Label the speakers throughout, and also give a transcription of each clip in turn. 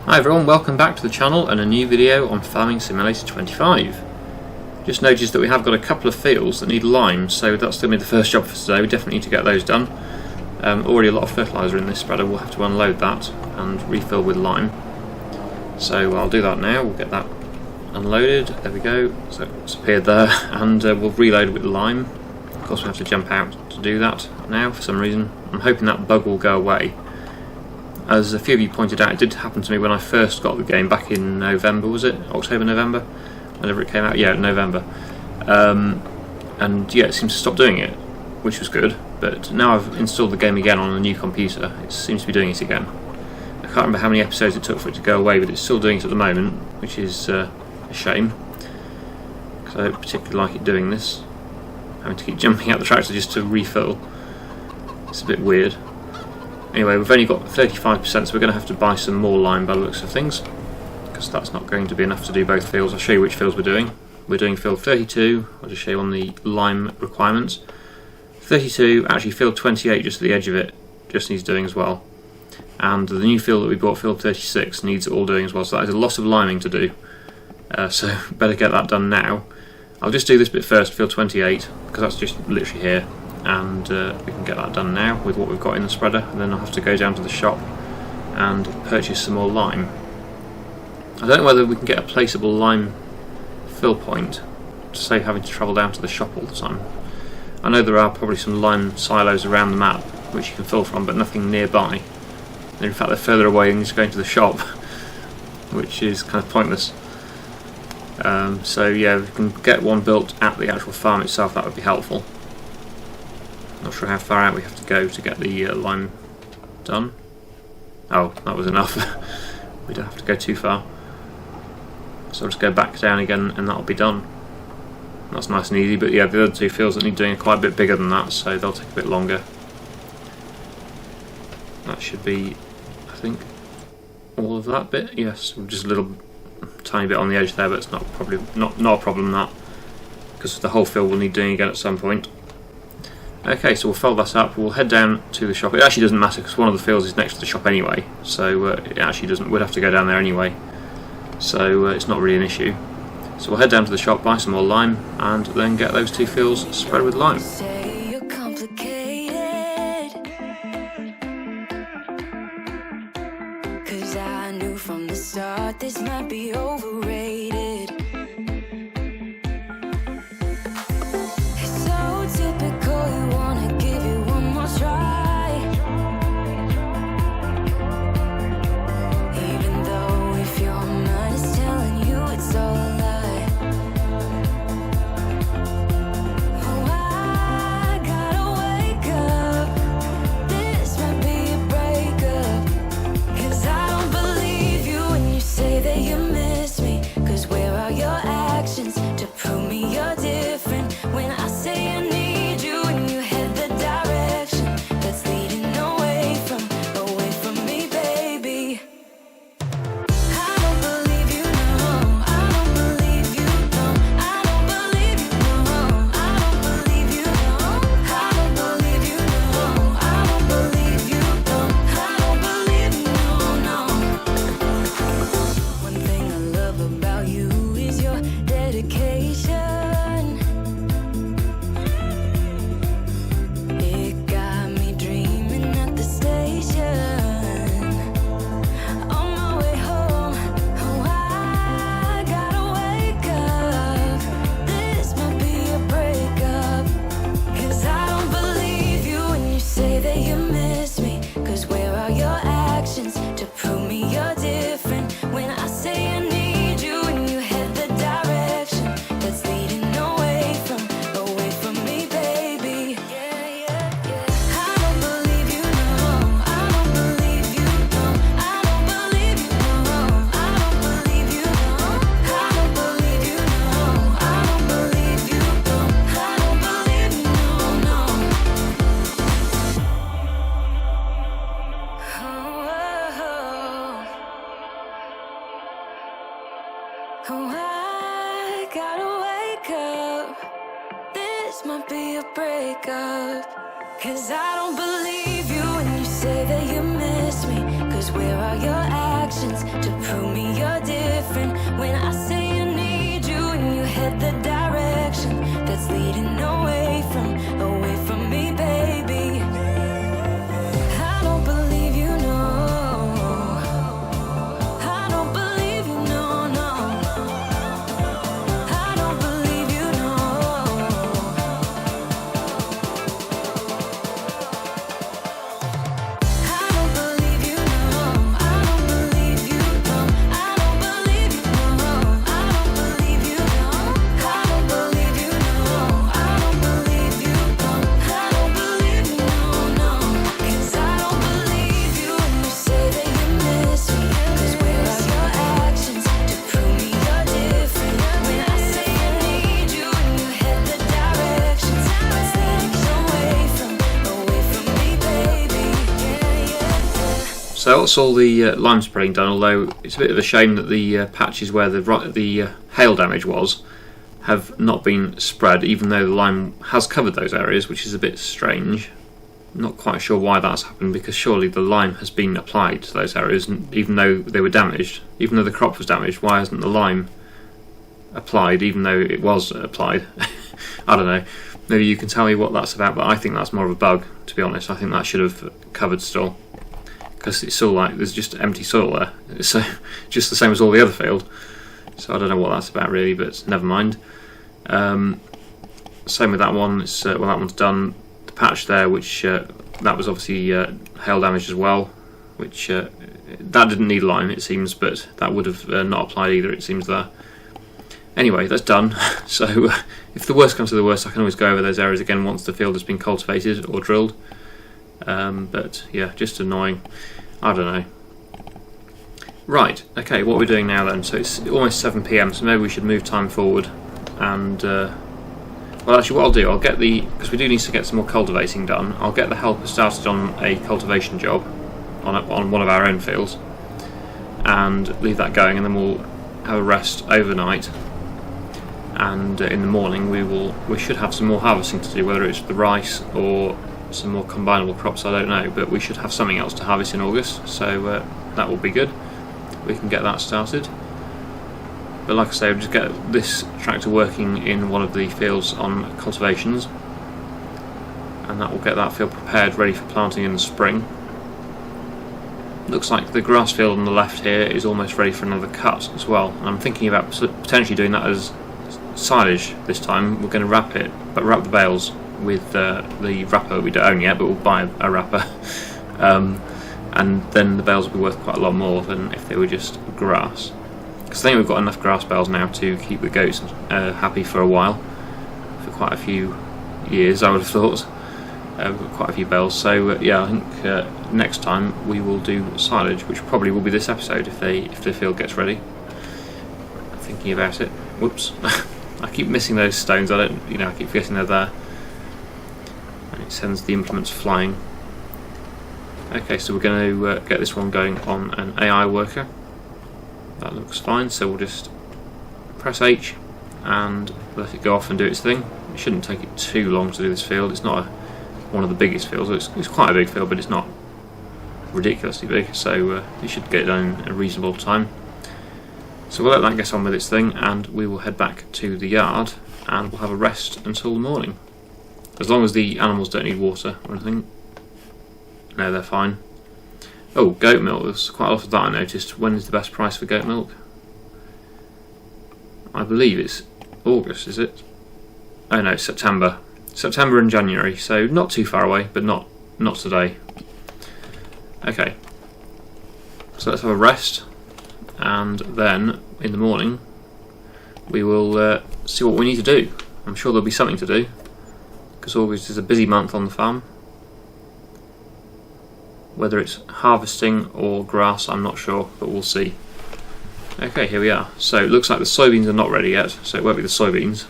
Speaker 1: Hi everyone, welcome back to the channel and a new video on Farming Simulator 25. Just noticed that we have got a couple of fields that need lime, so that's going to be the first job for today. We definitely need to get those done. Already a lot of fertiliser in this spreader, we'll have to unload that and refill with lime. So I'll do that now, we'll get that unloaded, there we go, so it's appeared there, and we'll reload it with lime. Of course we have to jump out to do that now for some reason. I'm hoping that bug will go away. As a few of you pointed out, it did happen to me when I first got the game back in November, was it? October, November? Whenever it came out? Yeah, November. And yeah, it seems to stop doing it, which was good, but now I've installed the game again on a new computer, it seems to be doing it again. I can't remember how many episodes it took for it to go away, but it's still doing it at the moment, which is a shame, because I don't particularly like it doing this. Having to keep jumping out the tractor just to refill. It's a bit weird. Anyway, we've only got 35%, so we're going to have to buy some more lime by the looks of things, because that's not going to be enough to do both fields. I'll show you which fields we're doing. We're doing field 32, I'll just show you on the lime requirements. 32, actually field 28 just at the edge of it, just needs doing as well. And the new field that we bought, field 36, needs it all doing as well, so that is a lot of liming to do. So better get that done now. I'll just do this bit first, field 28, because that's just literally here. And we can get that done now with what we've got in the spreader, and then I'll have to go down to the shop and purchase some more lime. I don't know whether we can get a placeable lime fill point to save having to travel down to the shop all the time. I know there are probably some lime silos around the map which you can fill from, but nothing nearby. And in fact they're further away than just going to the shop, which is kind of pointless. So yeah, if we can get one built at the actual farm itself, that would be helpful. Not sure how far out we have to go to get the lime done. Oh, that was enough. We don't have to go too far. So I'll just go back down again and that'll be done. That's nice and easy, but yeah, the other two fields that need doing are quite a bit bigger than that, so they'll take a bit longer. That should be, I think, all of that bit. Yes, just a little tiny bit on the edge there, but it's not a problem that, because the whole field will need doing again at some point. Okay, so we'll fill that up, we'll head down to the shop. It actually doesn't matter because one of the fields is next to the shop anyway, so it actually doesn't, we'd have to go down there anyway, so it's not really an issue. So we'll head down to the shop, buy some more lime, and then get those two fields spread with lime. Cause I knew from the start this might be overrated. Oh, I gotta wake up. This might be a breakup. Cause I don't believe you when you say that you miss me. Cause where are your actions?
Speaker 2: actions to prove me you're different. When I say I need you and you head the direction that's leading away from me, baby. I don't believe you, no. I don't believe you, no, no. I don't believe you, no. I don't believe you, no. I don't believe you, no. I don't believe you, no. I don't believe you, no. I don't believe you, no. I don't believe you, no. I don't believe you, no, no. 'Cause I don't believe you when you say that you miss me. 'Cause where are your actions to prove me you're different? When I say I need you and you head the directions that's leading away from me, baby. Yeah, yeah.
Speaker 1: So that's all the lime spraying done, although it's a bit of a shame that the patches where the hail damage was have not been spread, even though the lime has covered those areas, which is a bit strange. Not quite sure why that's happened, because surely the lime has been applied to those areas, and even though they were damaged, even though the crop was damaged, why hasn't the lime applied, even though it was applied? I don't know. Maybe you can tell me what that's about, but I think that's more of a bug, to be honest. I think that should have covered still, because it's still like there's just empty soil there. It's just the same as all the other field. So I don't know what that's about really, but never mind. Same with that one. It's well, that one's done. The patch there, which that was obviously hail damage as well, which that didn't need lime, it seems, but that would have not applied either, it seems there. Anyway, that's done. So if the worst comes to the worst, I can always go over those areas again once the field has been cultivated or drilled. But yeah, just annoying. I don't know. Right, okay, what we're doing now then. So it's almost 7 PM, so maybe we should move time forward. And well, actually, what I'll do, I'll get because we do need to get some more cultivating done. I'll get the helper started on a cultivation job on one of our own fields, and leave that going, and then we'll have a rest overnight. And in the morning, we should have some more harvesting to do, whether it's the rice or some more combinable crops, I don't know, but we should have something else to harvest in August, so that will be good. We can get that started. But like I say, we'll just get this tractor working in one of the fields on cultivations, and that will get that field prepared, ready for planting in the spring. Looks like the grass field on the left here is almost ready for another cut as well, and I'm thinking about potentially doing that as silage this time. We're going to wrap the bales with the wrapper. We don't own yet, but we'll buy a wrapper, and then the bales will be worth quite a lot more than if they were just grass, because I think we've got enough grass bales now to keep the goats happy for a while, for quite a few years, I would have thought. We've got quite a few bales, so yeah, I think next time we will do silage, which probably will be this episode if the field gets ready. Thinking about it, whoops. I keep missing those stones. I keep forgetting they're there, and it sends the implements flying. Okay, so we're going to get this one going on an AI worker. That looks fine, so we'll just press H and let it go off and do its thing. It shouldn't take it too long to do this field. It's not one of the biggest fields. It's quite a big field, but it's not ridiculously big, so it should get it done in a reasonable time. So we'll let that get on with its thing, and we will head back to the yard, and we'll have a rest until the morning. As long as the animals don't need water or anything. No, they're fine. Oh, goat milk. There's quite a lot of that I noticed. When is the best price for goat milk? I believe it's August, is it? Oh no, September. September and January, so not too far away, but not today. Okay. So let's have a rest, and then in the morning we will see what we need to do. I'm sure there'll be something to do, because August is a busy month on the farm. Whether it's harvesting or grass, I'm not sure, but we'll see. Okay, here we are. So it looks like the soybeans are not ready yet, so it won't be the soybeans,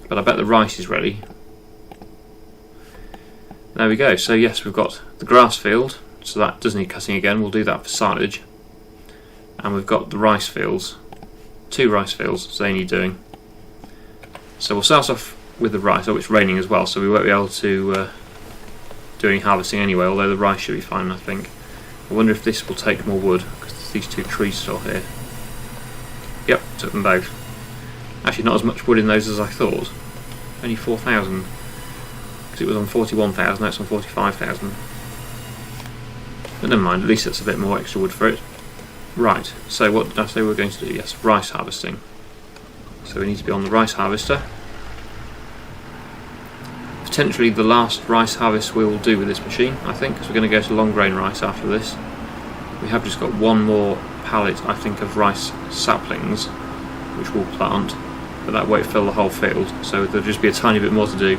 Speaker 1: but I bet the rice is ready. There we go. So yes, we've got the grass field, so that does need cutting again. We'll do that for silage. And we've got the rice fields, 2 rice fields, so they need doing. So we'll start off with the rice. Oh, it's raining as well, so we won't be able to do any harvesting anyway, although the rice should be fine, I think. I wonder if this will take more wood, because these two trees still here? Yep, took them both. Actually, not as much wood in those as I thought. Only 4,000. Because it was on 41,000, now it's on 45,000. But never mind, at least that's a bit more extra wood for it. Right, so what did I say we were going to do? Yes, rice harvesting. So we need to be on the rice harvester. Potentially the last rice harvest we will do with this machine, I think, because we're going to go to long grain rice after this. We have just got one more pallet, I think, of rice saplings, which we'll plant, but that won't fill the whole field, so there'll just be a tiny bit more to do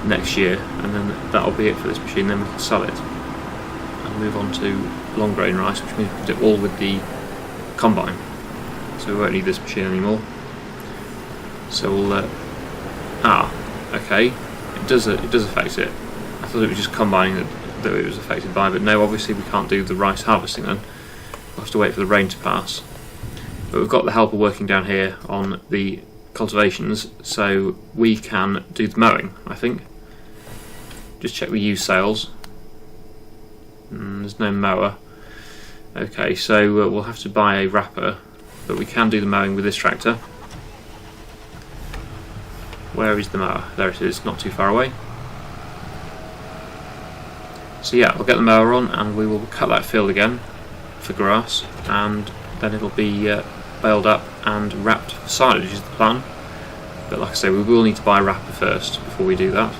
Speaker 1: next year, and then that'll be it for this machine. Then we can sell it and move on to long grain rice, which means we can do it all with the combine, so we won't need this machine anymore. So we'll okay, it does affect it. I thought it was just combining that it was affected by, but no, obviously we can't do the rice harvesting then. We'll have to wait for the rain to pass. But we've got the helper working down here on the cultivations, so we can do the mowing, I think. Just check the used sales. There's no mower. Okay, so we'll have to buy a wrapper, but we can do the mowing with this tractor. Where is the mower? There it is, not too far away. So yeah, I'll get the mower on and we will cut that field again for grass, and then it'll be baled up and wrapped for silage is the plan. But like I say, we will need to buy a wrapper first before we do that,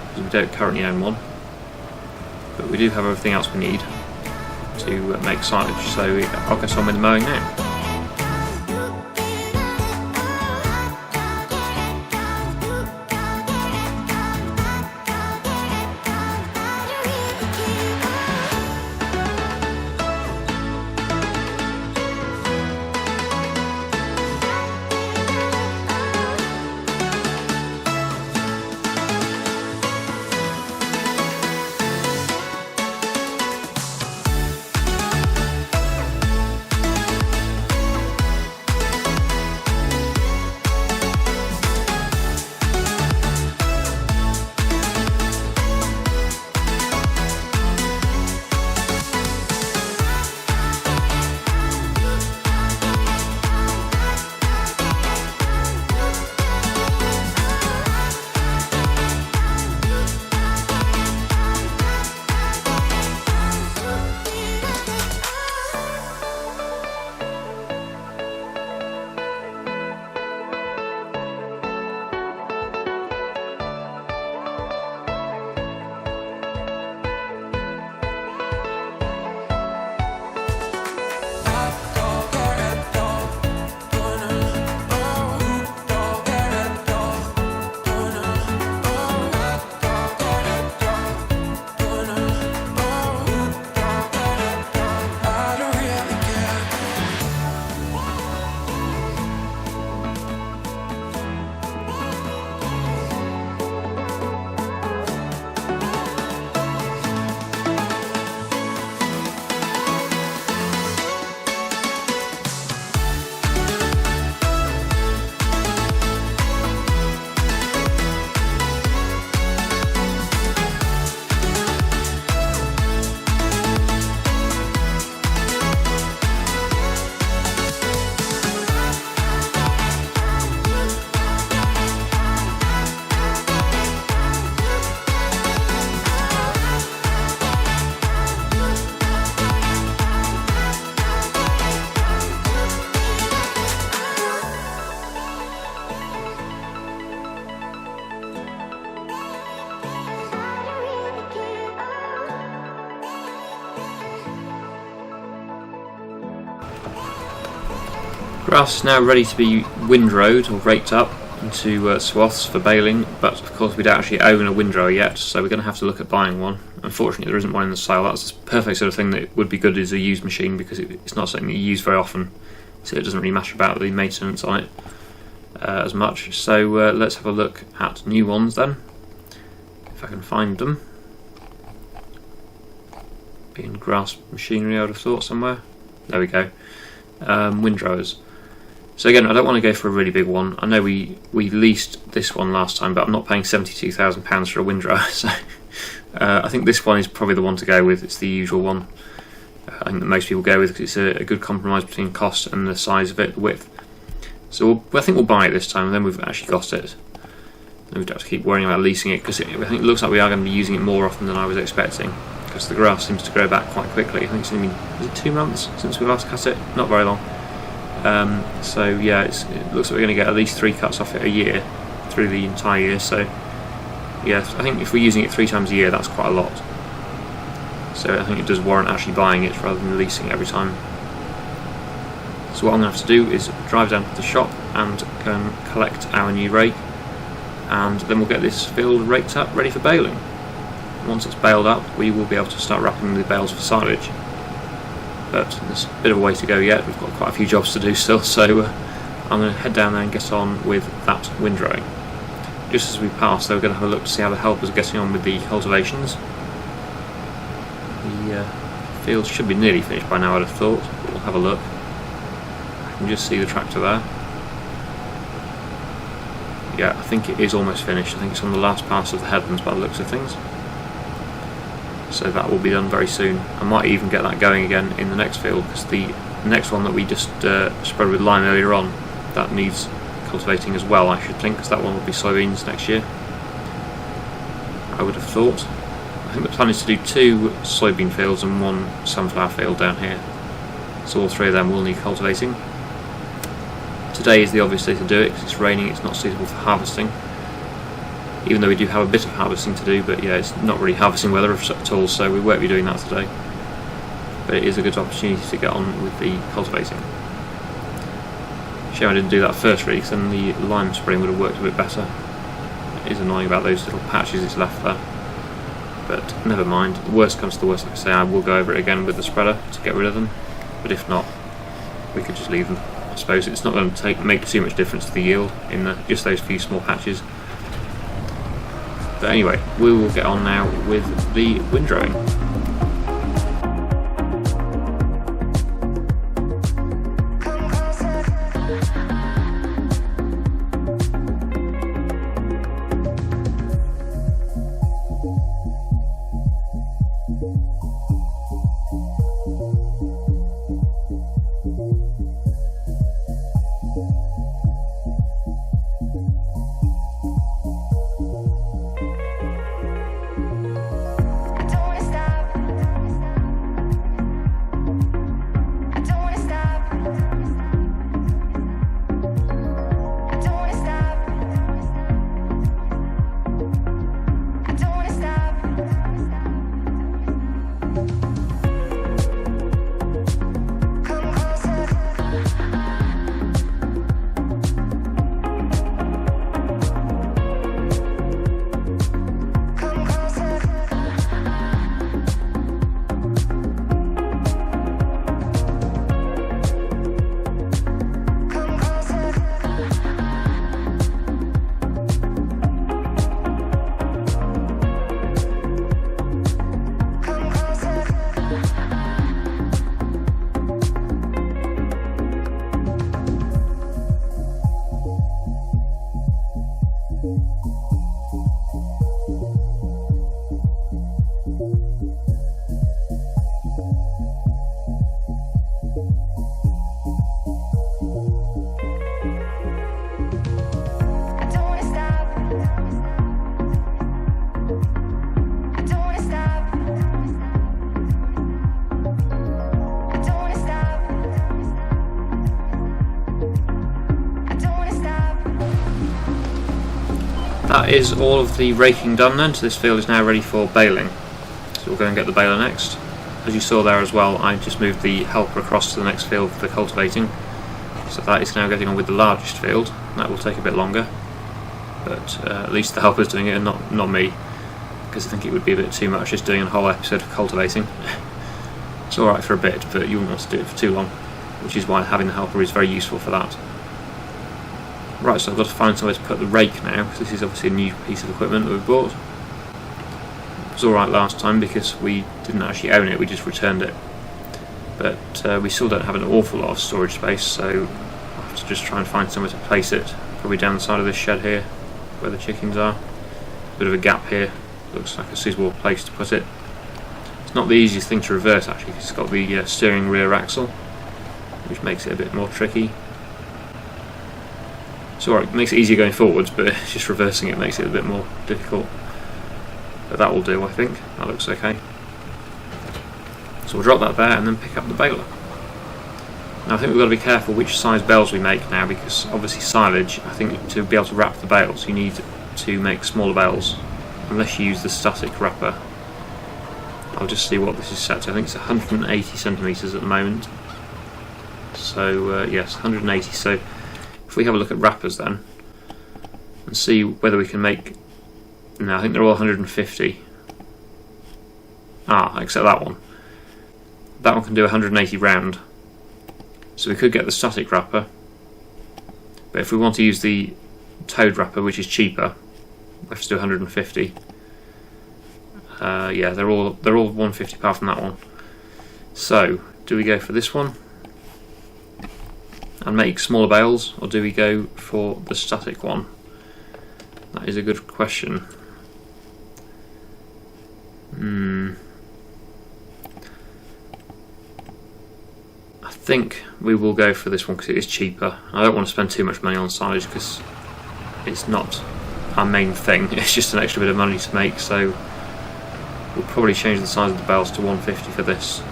Speaker 1: because we don't currently own one. But we do have everything else we need to make silage, so I'll get on with the mowing now. Grass is now ready to be windrowed or raked up into swaths for baling, but of course we don't actually own a windrower yet, so we're going to have to look at buying one. Unfortunately there isn't one in the sale. That's the perfect sort of thing that would be good as a used machine, because it's not something that you use very often, so it doesn't really matter about the maintenance on it as much. So let's have a look at new ones then, if I can find them. Being grass machinery, I would have thought somewhere. There we go. Windrowers. So again, I don't want to go for a really big one. I know we leased this one last time, but I'm not paying £72,000 for a windrower, so I think this one is probably the one to go with. It's the usual one. I think that most people go with, because it's a good compromise between cost and the size of it, the width. So I think we'll buy it this time, and then we've actually got it. Then we don't have to keep worrying about leasing it, because I think it looks like we are going to be using it more often than I was expecting, because the grass seems to grow back quite quickly. I think it's only been, is it 2 months since we last cut it? Not very long. So yeah, it looks like we're going to get at least 3 cuts off it a year, through the entire year. So yeah, I think if we're using it 3 times a year, that's quite a lot. So I think it does warrant actually buying it rather than leasing it every time. So what I'm going to have to do is drive down to the shop and go and collect our new rake, and then we'll get this field raked up ready for baling. Once it's baled up, we will be able to start wrapping the bales for silage. But there's a bit of a way to go yet. We've got quite a few jobs to do still, so I'm going to head down there and get on with that windrowing. Just as we pass, though, we're going to have a look to see how the helpers are getting on with the cultivations. The field should be nearly finished by now, I'd have thought, but we'll have a look. I can just see the tractor there. Yeah, I think it is almost finished. I think it's on the last pass of the headlands by the looks of things. So that will be done very soon. I might even get that going again in the next field, because the next one that we just spread with lime earlier on, that needs cultivating as well, I should think, because that one will be soybeans next year, I would have thought. I think the plan is to do 2 soybean fields and 1 sunflower field down here, so all 3 of them will need cultivating. Today is the obvious day to do it, because it's raining, it's not suitable for harvesting, even though we do have a bit of harvesting to do, but yeah, it's not really harvesting weather at all, so we won't be doing that today. But it is a good opportunity to get on with the cultivating. Shame I didn't do that first, really, because then the lime spraying would have worked a bit better. It is annoying about those little patches it's left there, but never mind. The worst comes to the worst, like I say, I will go over it again with the spreader to get rid of them, but if not, we could just leave them. I suppose it's not going to make too much difference to the yield in just those few small patches. But anyway, we will get on now with the windrowing. That is all of the raking done then, so this field is now ready for baling. So we'll go and get the baler next. As you saw there as well, I just moved the helper across to the next field for the cultivating. So that is now getting on with the largest field. That will take a bit longer, but at least the helper's doing it and not me, because I think it would be a bit too much just doing a whole episode of cultivating. It's alright for a bit, but you wouldn't want to do it for too long, which is why having the helper is very useful for that. Right, so I've got to find somewhere to put the rake now, because this is obviously a new piece of equipment that we bought. It was alright last time because we didn't actually own it, we just returned it. But we still don't have an awful lot of storage space, so I'll have to just try and find somewhere to place it. Probably down the side of this shed here, where the chickens are. Bit of a gap here, looks like a suitable place to put it. It's not the easiest thing to reverse actually, because it's got the steering rear axle, which makes it a bit more tricky. It's alright, it makes it easier going forwards, but it's just reversing it makes it a bit more difficult. But that will do, I think. That looks okay. So we'll drop that there and then pick up the baler. Now I think we've got to be careful which size bales we make now, because obviously silage, I think to be able to wrap the bales you need to make smaller bales, unless you use the static wrapper. I'll just see what this is set to. I think it's 180 centimetres at the moment. So yes, 180. So if we have a look at wrappers then and see whether we can make. No, I think they're all 150. Except that one. That one can do 180 round. So we could get the static wrapper, but if we want to use the toad wrapper, which is cheaper, we have to do 150. Yeah, they're all 150 apart from that one. So, do we go for this one and make smaller bales, or do we go for the static one? That is a good question. I think we will go for this one because it is cheaper. I don't want to spend too much money on silage because it's not our main thing. It's just an extra bit of money to make, so we'll probably change the size of the bales to 150 for this,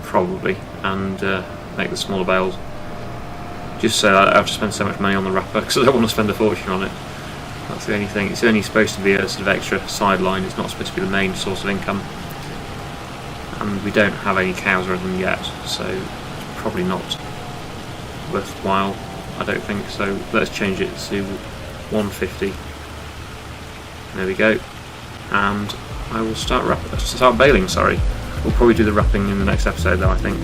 Speaker 1: probably, and make the smaller bales. Just so I have to spend so much money on the wrapper because I don't want to spend a fortune on it. That's the only thing. It's only supposed to be a sort of extra sideline. It's not supposed to be the main source of income. And we don't have any cows or anything yet, so it's probably not worthwhile, I don't think. So let's change it to 150. There we go. And I will start baling. Sorry, we'll probably do the wrapping in the next episode, though, I think.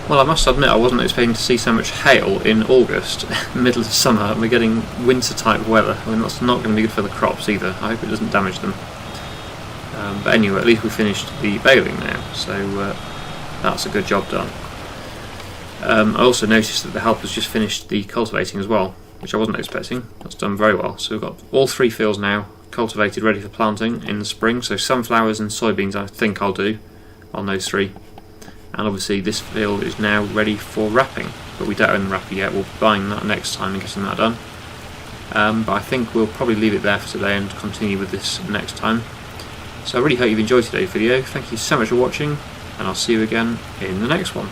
Speaker 1: Well, I must admit I wasn't expecting to see so much hail in August, middle of summer, and we're getting winter type weather. I mean, that's not going to be good for the crops either. I hope it doesn't damage them. But anyway, at least we finished the baling now, so that's a good job done. I also noticed that the helper's just finished the cultivating as well, which I wasn't expecting. That's done very well. So we've got all 3 fields now cultivated, ready for planting in the spring. So sunflowers and soybeans I think I'll do on those 3. And obviously this field is now ready for wrapping, but we don't own the wrapper yet. We'll be buying that next time and getting that done. But I think we'll probably leave it there for today and continue with this next time. So I really hope you've enjoyed today's video. Thank you so much for watching, and I'll see you again in the next one.